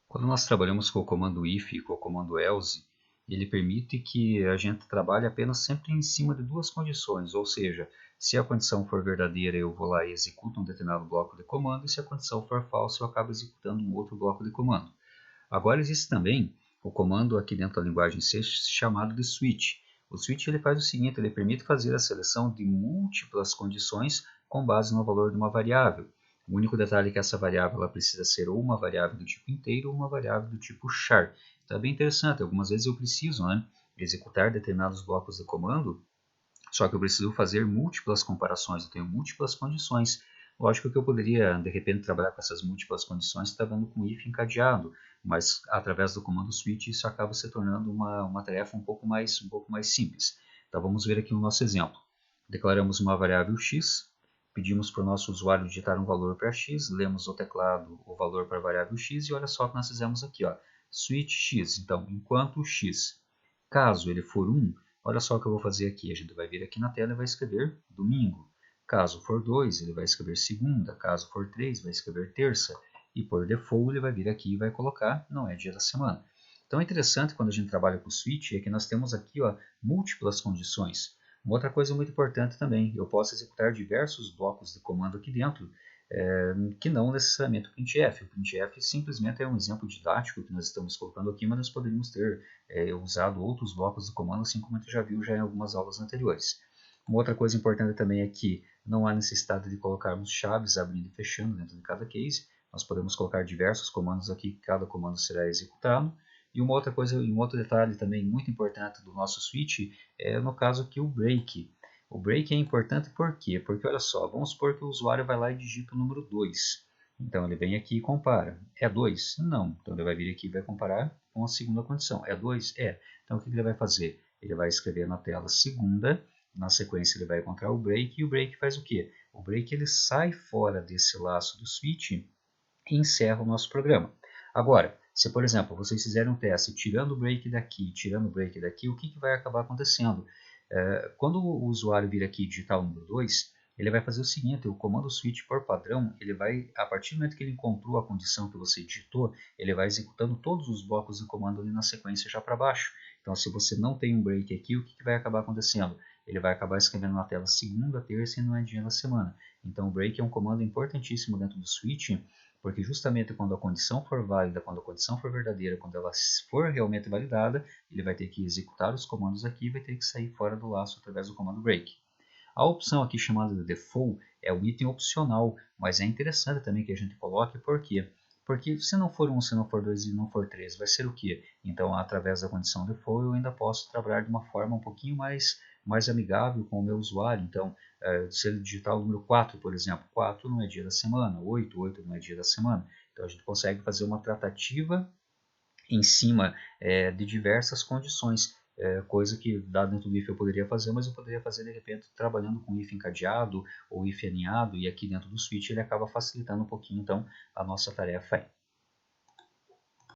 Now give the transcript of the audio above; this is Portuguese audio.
Quando nós trabalhamos com o comando if e com o comando else, ele permite que a gente trabalhe apenas sempre em cima de duas condições, ou seja, se a condição for verdadeira eu vou lá e executo um determinado bloco de comando, e se a condição for falsa eu acabo executando um outro bloco de comando. Agora existe também o comando aqui dentro da linguagem C chamado de switch. O switch ele faz o seguinte, ele permite fazer a seleção de múltiplas condições com base no valor de uma variável. O único detalhe é que essa variável ela precisa ser ou uma variável do tipo inteiro ou uma variável do tipo char. Então é bem interessante, algumas vezes eu preciso executar determinados blocos de comando, só que eu preciso fazer múltiplas comparações, eu tenho múltiplas condições. Lógico que eu poderia, de repente, trabalhar com essas múltiplas condições trabalhando com if encadeado, mas através do comando switch isso acaba se tornando uma tarefa um pouco mais simples. Então vamos ver aqui o nosso exemplo. Declaramos uma variável x, pedimos para o nosso usuário digitar um valor para x, lemos no teclado o valor para a variável x e olha só o que nós fizemos aqui, ó, switch x. Então, enquanto x, caso ele for 1, olha só o que eu vou fazer aqui. A gente vai vir aqui na tela e vai escrever domingo. Caso for 2, ele vai escrever segunda. Caso for 3, vai escrever terça. E por default, ele vai vir aqui e vai colocar não é dia da semana. Então é interessante quando a gente trabalha com o switch é que nós temos aqui múltiplas condições. Uma outra coisa muito importante também, eu posso executar diversos blocos de comando aqui dentro, que não necessariamente o printf. O printf simplesmente é um exemplo didático que nós estamos colocando aqui, mas nós poderíamos ter usado outros blocos de comando, assim como a gente já viu já em algumas aulas anteriores. Uma outra coisa importante também é que não há necessidade de colocarmos chaves abrindo e fechando dentro de cada case. Nós podemos colocar diversos comandos aqui, cada comando será executado. E uma outra coisa, um outro detalhe também muito importante do nosso switch é no caso aqui o break. O break é importante por quê? Porque olha só, vamos supor que o usuário vai lá e digita o número 2. Então ele vem aqui e compara. É 2? Não. Então ele vai vir aqui e vai comparar com a segunda condição. É 2? É. Então o que ele vai fazer? Ele vai escrever na tela segunda, na sequência ele vai encontrar o break, e o break faz o quê? O break ele sai fora desse laço do switch e encerra o nosso programa. Agora, se por exemplo vocês fizerem um teste tirando o break daqui, tirando o break daqui, o que vai acabar acontecendo? Quando o usuário vir aqui digitar o número 2, ele vai fazer o seguinte, o comando switch por padrão, ele vai, a partir do momento que ele encontrou a condição que você digitou, ele vai executando todos os blocos de comando ali na sequência já para baixo. Então se você não tem um break aqui, o que vai acabar acontecendo? Ele vai acabar escrevendo na tela segunda, terça e não é dia da semana. Então o break é um comando importantíssimo dentro do switch, porque justamente quando a condição for válida, quando a condição for verdadeira, quando ela for realmente validada, ele vai ter que executar os comandos aqui e vai ter que sair fora do laço através do comando break. A opção aqui chamada de default é um item opcional, mas é interessante também que a gente coloque, por quê? Porque se não for 1, se não for 2 e não for 3, vai ser o quê? Então, através da condição default, eu ainda posso trabalhar de uma forma um pouquinho mais amigável com o meu usuário. Então, se ele digitar o número 4, por exemplo, 4 não é dia da semana, 8 não é dia da semana. Então, a gente consegue fazer uma tratativa em cima de diversas condições, coisa que dado dentro do if eu poderia fazer, mas eu poderia fazer de repente trabalhando com if encadeado ou if alinhado, e aqui dentro do switch ele acaba facilitando um pouquinho então a nossa tarefa aí.